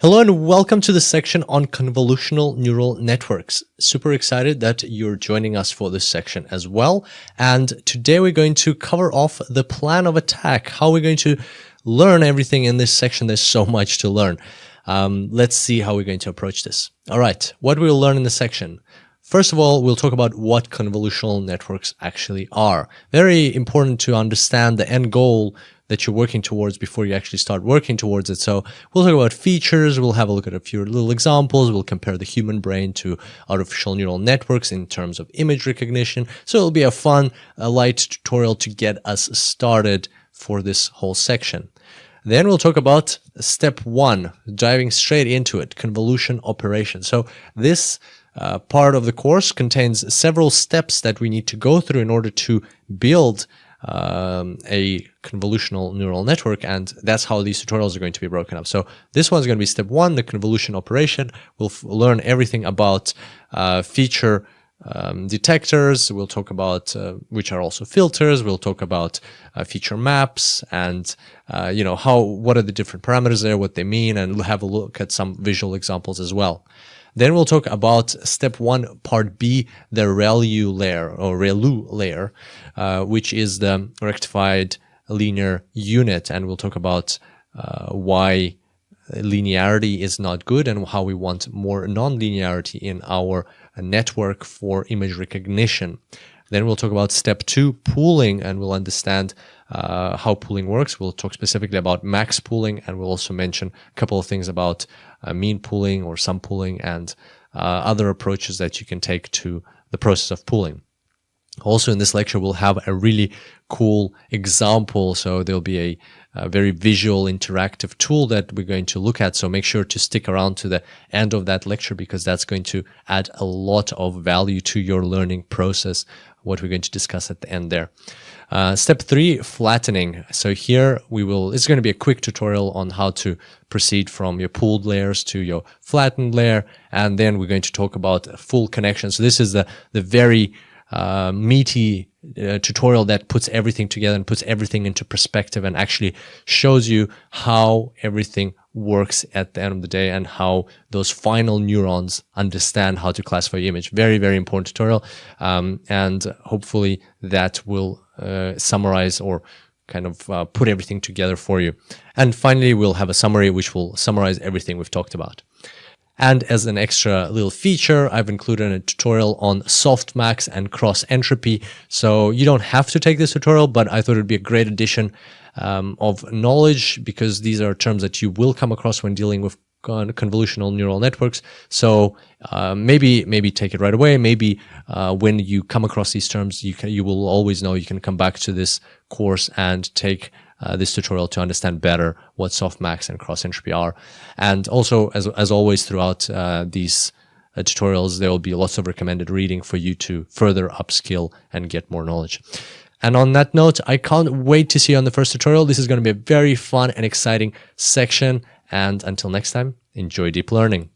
Hello and welcome to the section on convolutional neural networks. Super excited that you're joining us for this section as well. And today we're going to cover off the plan of attack, how we're going to learn everything in this section. There's so much to learn. Let's see how we're going to approach this. All right, what we'll learn in this section. First of all, we'll talk about what convolutional networks actually are. Very important to understand the end goal that you're working towards before you actually start working towards it. So we'll talk about features, we'll have a look at a few little examples, we'll compare the human brain to artificial neural networks in terms of image recognition. So it'll be a fun, light tutorial to get us started for this whole section. Then we'll talk about step one, diving straight into it, convolution operation. So this part of the course contains several steps that we need to go through in order to build a convolutional neural network, and that's how these tutorials are going to be broken up. So this one's going to be step one, the convolution operation. We'll learn everything about feature detectors. We'll talk about which are also filters. We'll talk about feature maps and what are the different parameters there, what they mean, and we'll have a look at some visual examples as well. Then we'll talk about step one, part B, the ReLU layer or ReLU layer, which is the rectified linear unit. And we'll talk about why linearity is not good and how we want more non-linearity in our network for image recognition. Then we'll talk about step two, pooling, and we'll understand how pooling works. We'll talk specifically about max pooling, and we'll also mention a couple of things about mean pooling or sum pooling and other approaches that you can take to the process of pooling. Also in this lecture, we'll have a really cool example. So there'll be a very visual interactive tool that we're going to look at. So make sure to stick around to the end of that lecture because that's going to add a lot of value to your learning process, what we're going to discuss at the end there. Step three, flattening. So here it's going to be a quick tutorial on how to proceed from your pooled layers to your flattened layer. And then we're going to talk about full connection. So this is the very meaty tutorial that puts everything together and puts everything into perspective and actually shows you how everything works at the end of the day and how those final neurons understand how to classify your image. Very, very important tutorial. And hopefully that will summarize or kind of put everything together for you. And finally, we'll have a summary which will summarize everything we've talked about. And as an extra little feature, I've included a tutorial on softmax and cross entropy. So you don't have to take this tutorial, but I thought it'd be a great addition of knowledge because these are terms that you will come across when dealing with convolutional neural networks. So maybe take it right away. Maybe when you come across these terms, you will always know you can come back to this course and take this tutorial to understand better what softmax and cross entropy are. And also, as always, throughout these tutorials, there will be lots of recommended reading for you to further upskill and get more knowledge. And on that note, I can't wait to see you on the first tutorial. This is going to be a very fun and exciting section. And until next time, enjoy deep learning.